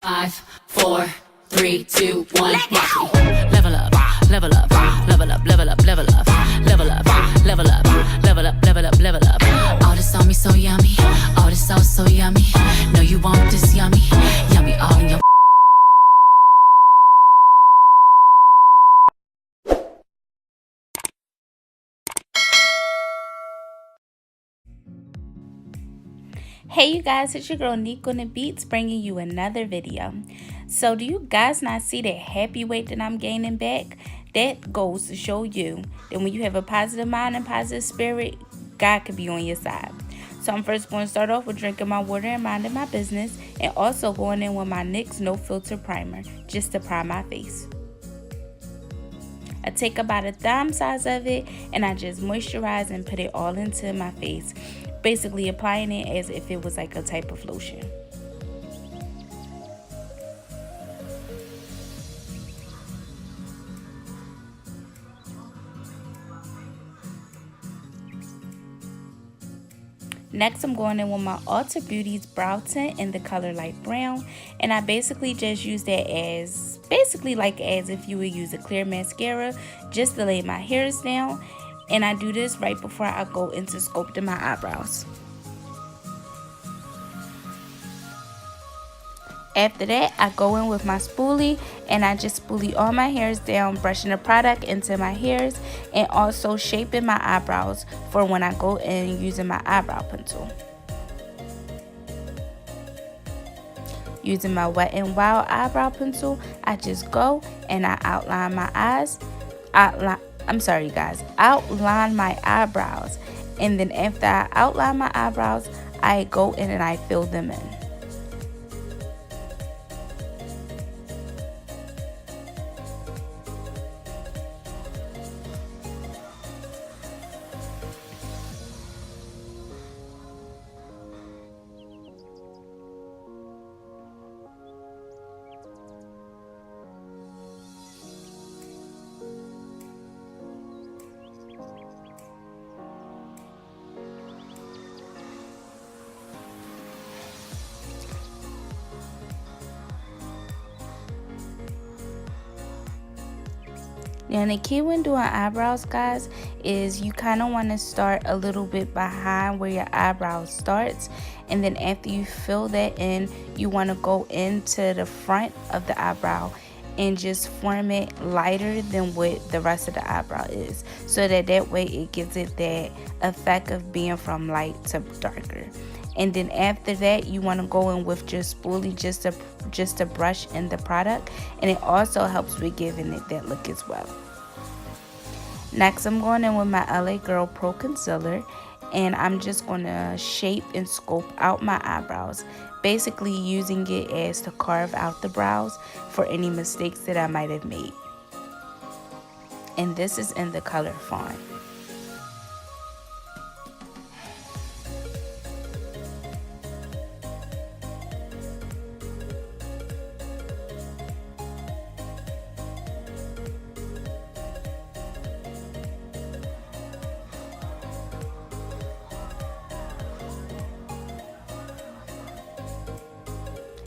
5, 4, 3, 2, 1. Level up, level up, level up, level up, level up, level up, level up, level up, level up, level up. All this on me so yummy, all this sauce so yummy. Know you want this yummy, yummy all in your. Hey you guys, it's your girl niqondabeats bringing you another video. So do you guys not see that happy weight that I'm gaining back? That goes to show you that when you have a positive mind and positive spirit, God could be on your side. So I'm first going to start off with drinking my water and minding my business, and also going in with my NYX No Filter Primer just to prime my face. I take about a thumb size of it and I just moisturize and put it all into my face, basically applying it as if it was like a type of lotion. Next, I'm going in with my Ulta Beauty's brow tint in the color light brown, and I basically just use that as as if you would use a clear mascara just to lay my hairs down, and I do this right before I go into sculpting my eyebrows. After that, I go in with my spoolie and I just spoolie all my hairs down, brushing the product into my hairs and also shaping my eyebrows for when I go in using my eyebrow pencil. Using my Wet n Wild eyebrow pencil, I just go and I outline my eyes. Outline my eyebrows. And then after I outline my eyebrows, I go in and I fill them in. Now the key when doing eyebrows, guys, is you kind of want to start a little bit behind where your eyebrow starts, and then after you fill that in, you want to go into the front of the eyebrow and just form it lighter than what the rest of the eyebrow is, so that way it gives it that effect of being from light to darker. And then after that, you want to go in with just spoolie just to brush in the product, and it also helps with giving it that look as well. Next, I'm going in with my LA Girl Pro Concealer, and I'm just going to shape and sculpt out my eyebrows, basically using it as to carve out the brows for any mistakes that I might have made. And this is in the color Fawn.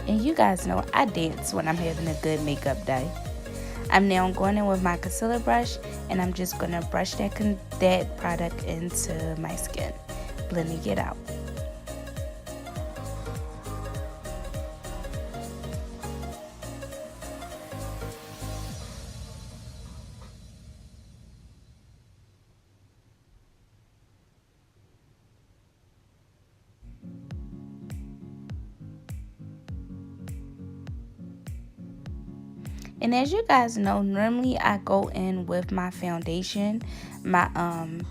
And you guys know I dance when I'm having a good makeup day. I'm now going in with my concealer brush, and I'm just going to brush that product into my skin, blending it out. And as you guys know, normally I go in with my foundation, my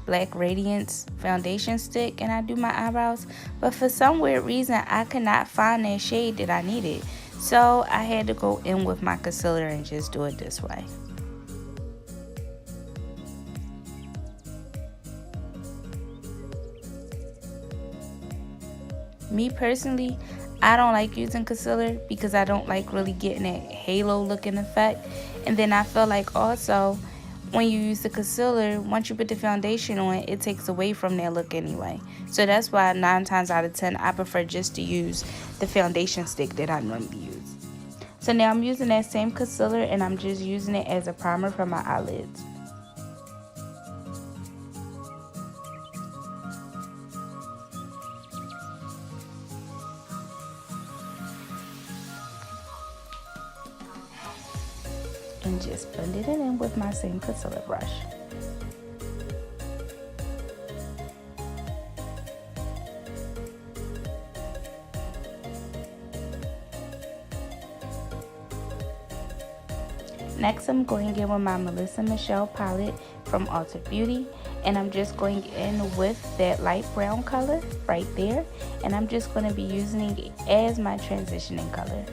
Black Radiance foundation stick, and I do my eyebrows. But for some weird reason, I could not find that shade that I needed. So I had to go in with my concealer and just do it this way. Me personally, I don't like using concealer because I don't like really getting that halo looking effect. And then I feel like also when you use the concealer, once you put the foundation on, it takes away from that look anyway. So that's why 9 times out of 10 I prefer just to use the foundation stick that I normally use. So now I'm using that same concealer and I'm just using it as a primer for my eyelids. And just blend it in with my same concealer brush. Next, I'm going in with my Melissa Michelle palette from Ulta Beauty, and I'm just going in with that light brown color right there, and I'm just going to be using it as my transitioning color.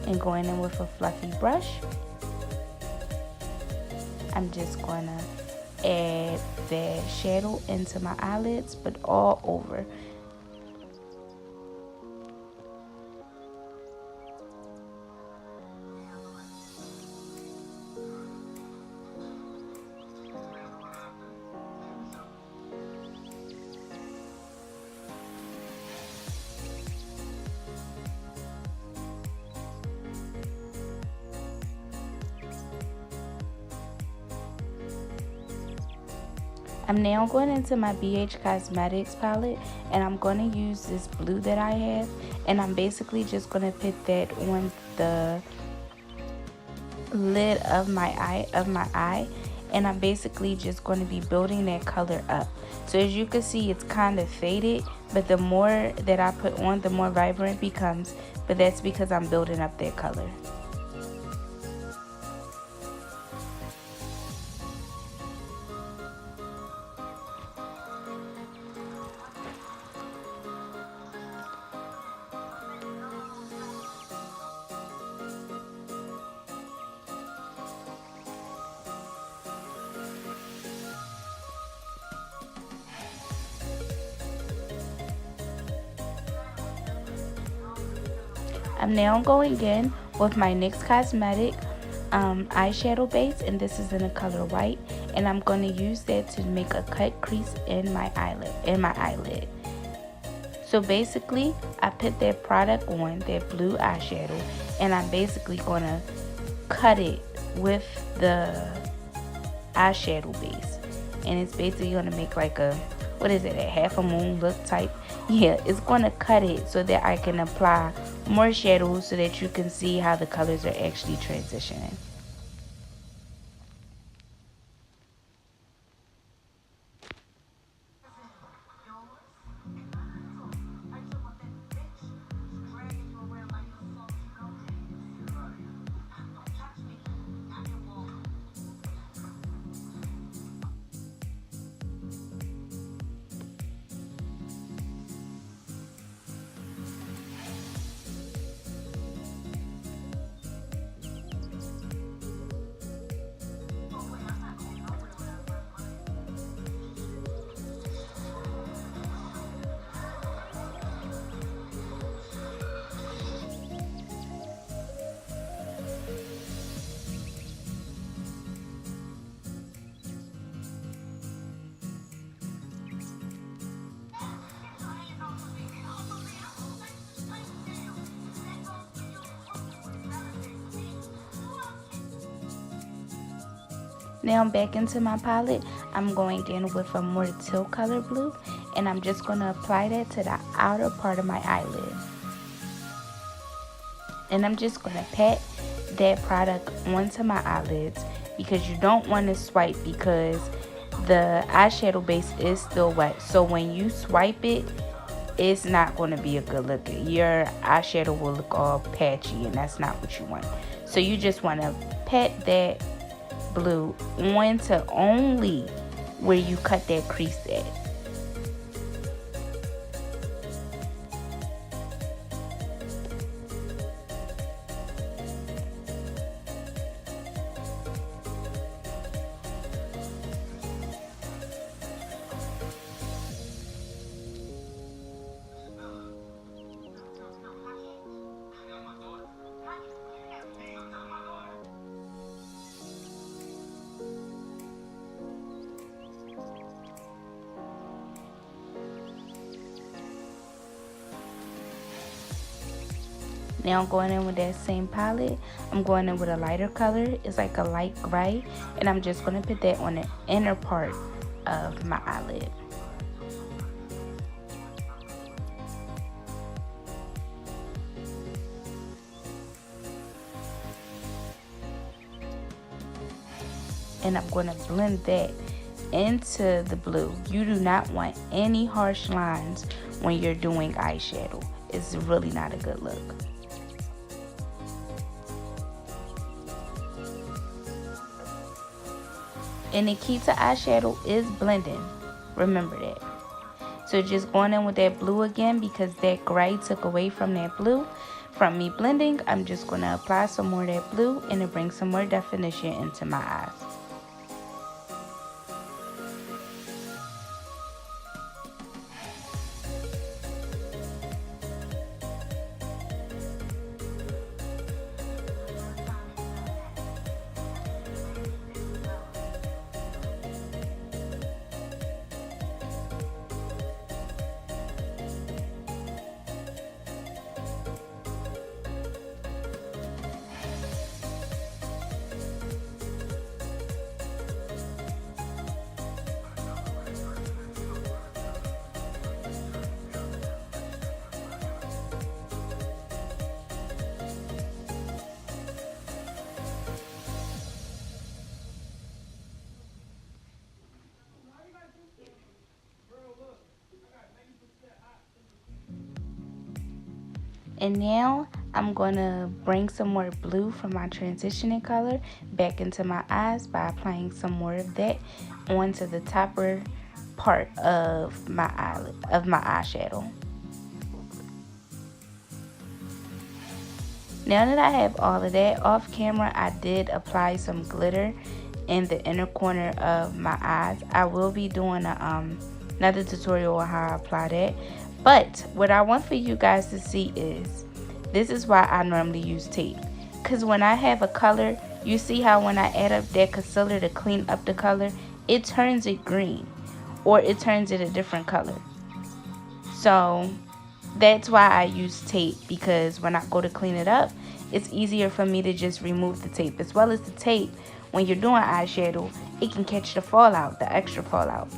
And going in with a fluffy brush, I'm just going to add that shadow into my eyelids, but all over. I'm now going into my BH Cosmetics palette, and I'm going to use this blue that I have, and I'm basically just going to put that on the lid of my eye, and I'm basically just going to be building that color up. So as you can see, it's kind of faded, but the more that I put on, the more vibrant it becomes, but that's because I'm building up that color. I'm now going in with my NYX Cosmetic eyeshadow base, and this is in the color white, and I'm going to use that to make a cut crease in my eyelid. So basically, I put that product on, that blue eyeshadow, and I'm basically going to cut it with the eyeshadow base, and it's basically going to make like a, what is it, a half a moon look type. Yeah, it's going to cut it so that I can apply more shadows so that you can see how the colors are actually transitioning. Now I'm back into my palette. I'm going in with a more teal color blue, and I'm just going to apply that to the outer part of my eyelid. And I'm just going to pat that product onto my eyelids, because you don't want to swipe, because the eyeshadow base is still wet. So when you swipe it, it's not going to be a good look. Your eyeshadow will look all patchy, and that's not what you want. So you just want to pat that blue onto only where you cut that crease at. Now I'm going in with that same palette. I'm going in with a lighter color. It's like a light gray. And I'm just going to put that on the inner part of my eyelid. And I'm going to blend that into the blue. You do not want any harsh lines when you're doing eyeshadow. It's really not a good look. And the key to eyeshadow is blending. Remember that. So just going in with that blue again, because that gray took away from that blue. From me blending, I'm just going to apply some more of that blue and to bring some more definition into my eyes. And now I'm going to bring some more blue from my transitioning color back into my eyes by applying some more of that onto the topper part of my eyelid, of my eyeshadow. Now that I have all of that off camera, I did apply some glitter in the inner corner of my eyes. I will be doing another tutorial on how I apply that. But what I want for you guys to see is, this is why I normally use tape. Because when I have a color, you see how when I add up that concealer to clean up the color, it turns it green. Or it turns it a different color. So that's why I use tape. Because when I go to clean it up, it's easier for me to just remove the tape. As well as the tape, when you're doing eyeshadow, it can catch the fallout, the extra fallout.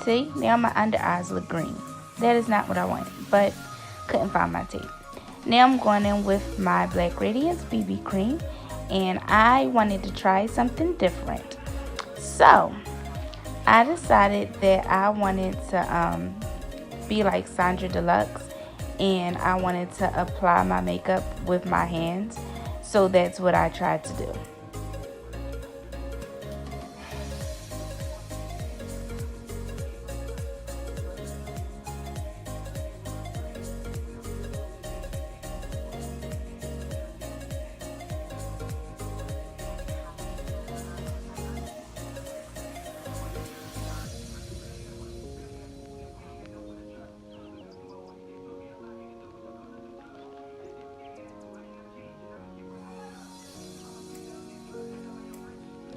See, now my under eyes look green. That is not what I wanted, but couldn't find my tape. Now I'm going in with my Black Radiance BB cream, and I wanted to try something different. So I decided that I wanted to be like Sandra Deluxe, and I wanted to apply my makeup with my hands. So that's what I tried to do.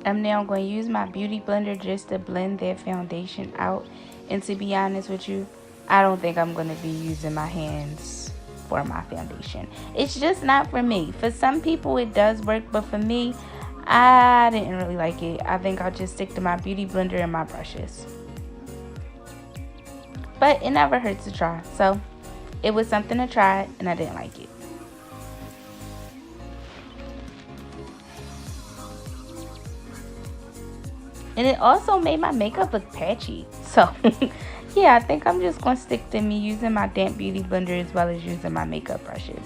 I'm now going to use my beauty blender just to blend that foundation out. And to be honest with you, I don't think I'm going to be using my hands for my foundation. It's just not for me. For some people it does work, but for me, I didn't really like it. I think I'll just stick to my beauty blender and my brushes. But it never hurts to try. So it was something to try, and I didn't like it. And it also made my makeup look patchy. So, yeah, I think I'm just going to stick to me using my damp beauty blender as well as using my makeup brushes.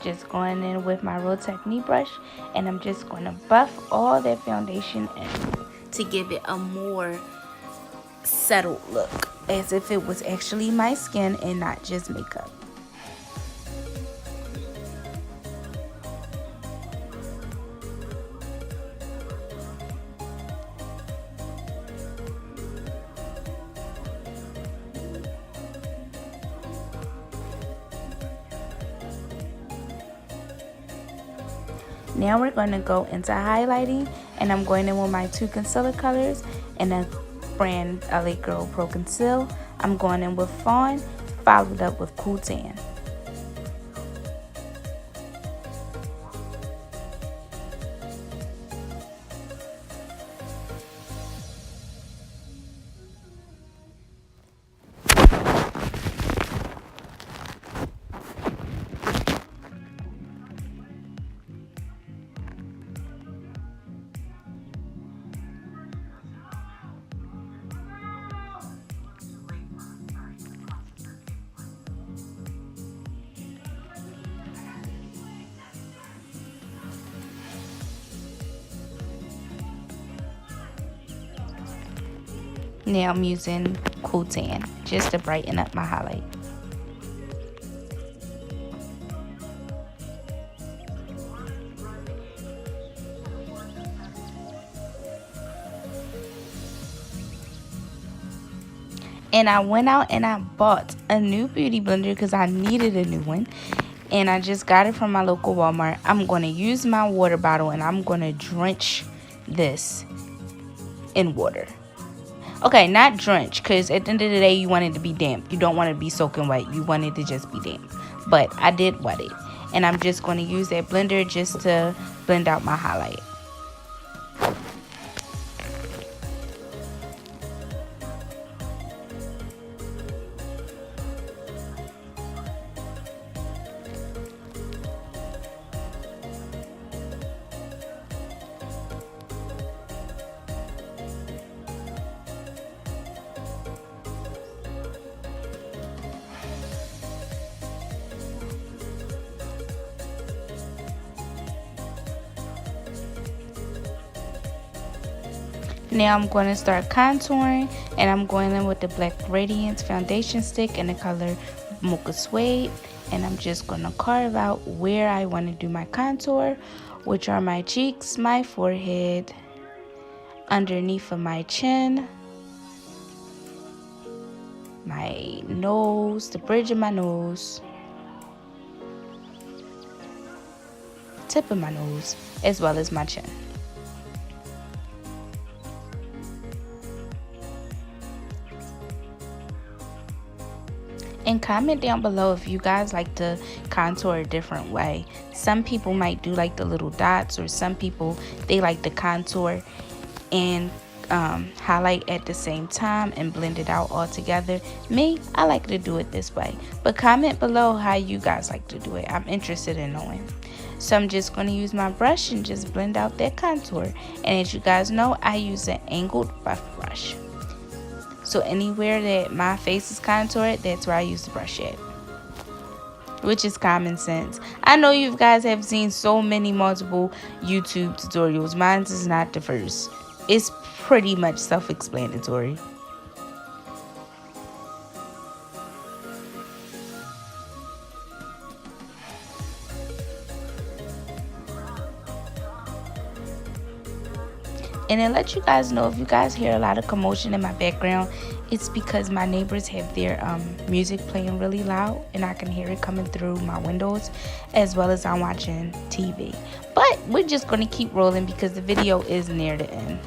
Just going in with my Real Technique brush, and I'm just going to buff all that foundation in to give it a more settled look, as if it was actually my skin and not just makeup. Now we're going to go into highlighting, and I'm going in with my 2 concealer colors and a brand LA Girl Pro Conceal. I'm going in with Fawn, followed up with Cool Tan. Now I'm using Cool Tan just to brighten up my highlight. And I went out and I bought a new beauty blender because I needed a new one. And I just got it from my local Walmart. I'm going to use my water bottle and I'm going to drench this in water. Okay, not drench, because at the end of the day, you want it to be damp. You don't want it to be soaking wet. You want it to just be damp. But I did wet it. And I'm just going to use that blender just to blend out my highlight. Now I'm going to start contouring, and I'm going in with the Black Radiance foundation stick in the color Mocha Suede, and I'm just going to carve out where I want to do my contour, which are my cheeks, my forehead, underneath of my chin, my nose, the bridge of my nose, tip of my nose, as well as my chin. And comment down below if you guys like to contour a different way. Some people might do like the little dots, or some people, they like to contour and highlight at the same time and blend it out all together. Me, I like to do it this way. But comment below how you guys like to do it. I'm interested in knowing. So I'm just going to use my brush and just blend out that contour. And as you guys know, I use an angled buff brush. So anywhere that my face is contoured, that's where I use the brush at. Which is common sense. I know you guys have seen so many multiple YouTube tutorials. Mine is not the first. It's pretty much self-explanatory. And then let you guys know, if you guys hear a lot of commotion in my background, it's because my neighbors have their music playing really loud, and I can hear it coming through my windows, as well as I'm watching TV. But we're just going to keep rolling because the video is near the end.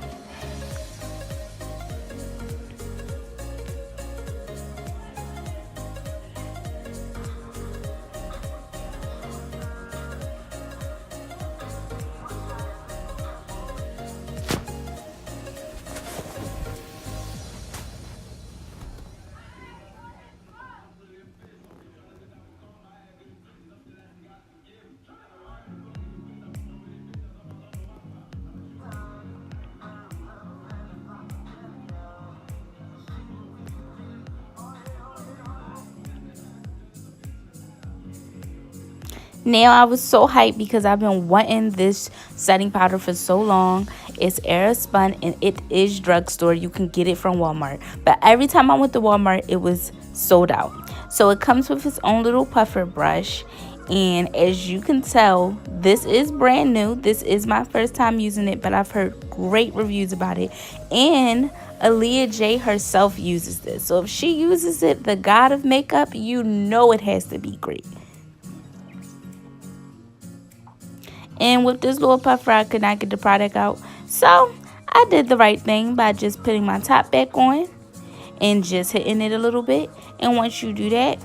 Now I was so hyped because I've been wanting this setting powder for so long. It's Spun, and it is drugstore. You can get it from Walmart. But every time I went to Walmart, it was sold out. So it comes with its own little puffer brush. And as you can tell, this is brand new. This is my first time using it, but I've heard great reviews about it. And Aaliyah J herself uses this. So if she uses it, the god of makeup, you know it has to be great. And with this little puffer, I could not get the product out. So I did the right thing by just putting my top back on and just hitting it a little bit. And once you do that,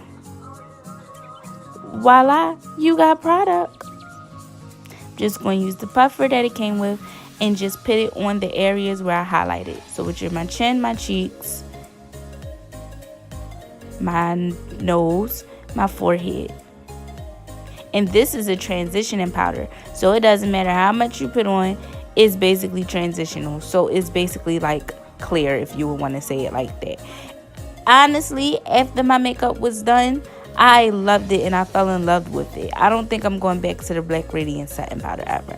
voila, you got product. Just going to use the puffer that it came with and just put it on the areas where I highlighted. So which are my chin, my cheeks, my nose, my forehead. And this is a transitioning powder, so it doesn't matter how much you put on, it's basically transitional. So it's basically like clear, if you would want to say it like that. Honestly, after my makeup was done, I loved it and I fell in love with it. I don't think I'm going back to the Black Radiant Setting Powder ever.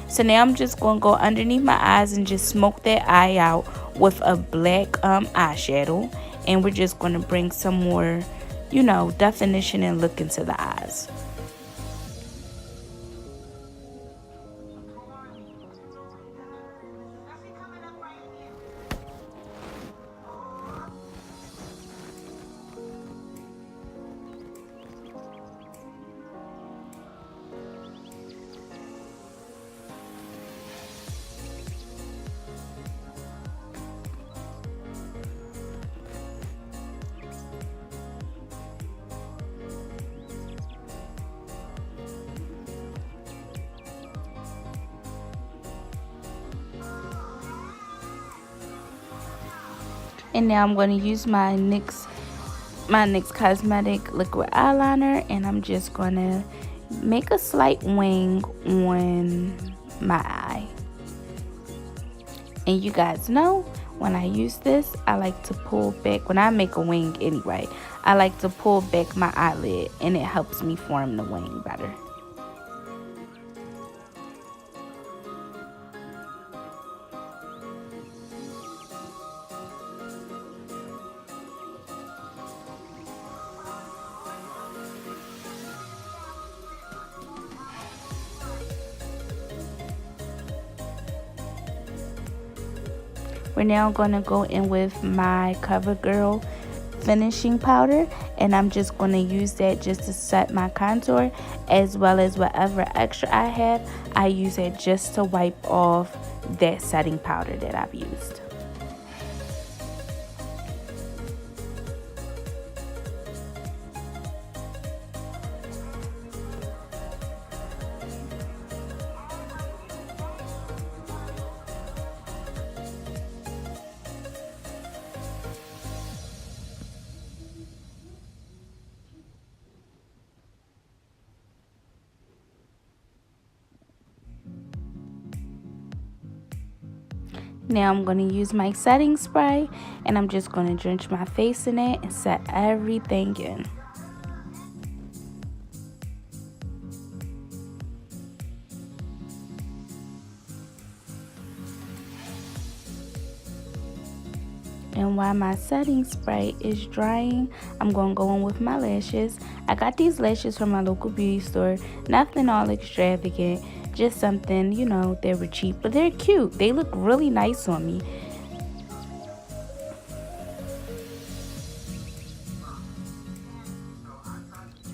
So now I'm just going to go underneath my eyes and just smoke that eye out with a black eyeshadow. And we're just going to bring some more, definition and look into the eyes. And now I'm going to use my NYX Cosmetic Liquid Eyeliner, and I'm just going to make a slight wing on my eye. And you guys know, when I use this, I like to pull back, when I make a wing anyway, I like to pull back my eyelid, and it helps me form the wing better. We're now going to go in with my CoverGirl finishing powder, and I'm just going to use that just to set my contour, as well as whatever extra I have, I use it just to wipe off that setting powder that I've used. Now I'm going to use my setting spray, and I'm just going to drench my face in it and set everything in. And while my setting spray is drying, I'm going to go in with my lashes. I got these lashes from my local beauty store. Nothing all extravagant. Just something, they were cheap, but they're cute. They look really nice on me.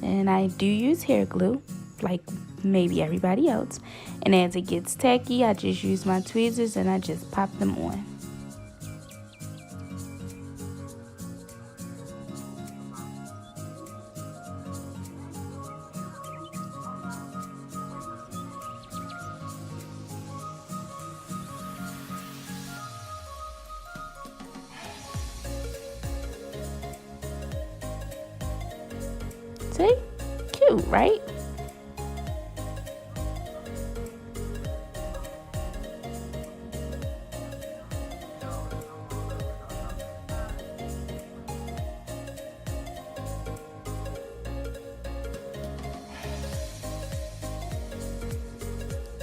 And I do use hair glue, like maybe everybody else. And as it gets tacky, I just use my tweezers and I just pop them on. See? Cute, right?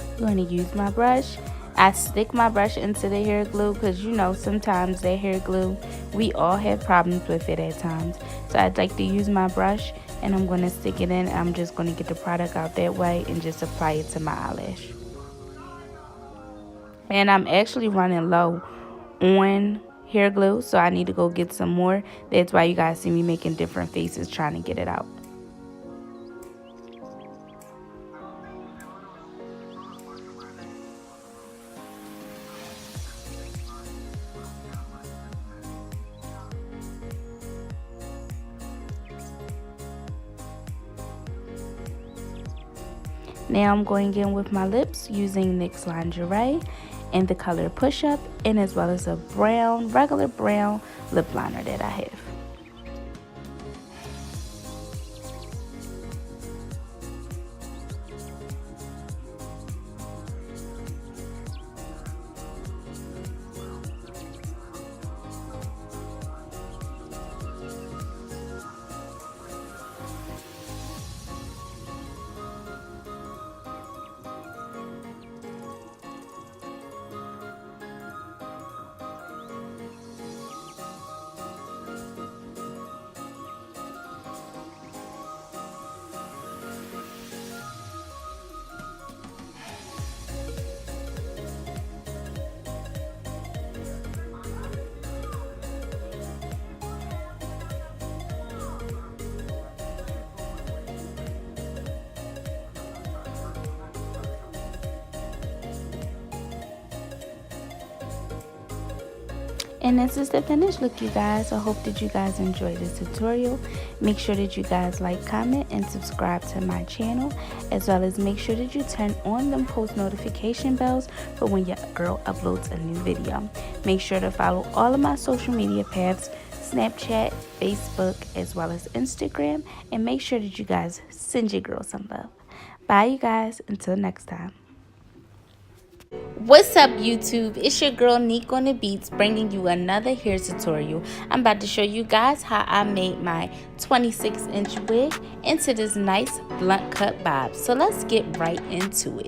I'm going to use my brush. I stick my brush into the hair glue because sometimes that hair glue, we all have problems with it at times. So I'd like to use my brush, and I'm going to stick it in. I'm just going to get the product out that way and just apply it to my eyelash. And I'm actually running low on hair glue, so I need to go get some more. That's why you guys see me making different faces trying to get it out. Now I'm going in with my lips using NYX Lingerie in the color Push Up, and as well as a brown, regular brown lip liner that I have. And this is the finished look, you guys. I hope that you guys enjoyed this tutorial. Make sure that you guys like, comment, and subscribe to my channel, as well as make sure that you turn on them post notification bells for when your girl uploads a new video. Make sure to follow all of my social media paths, Snapchat, Facebook, as well as Instagram, and make sure that you guys send your girl some love. Bye, you guys. Until next time. What's up, YouTube? It's your girl niqondabeats bringing you another hair tutorial. I'm about to show you guys how I made my 26-inch wig into this nice blunt cut bob. So let's get right into it.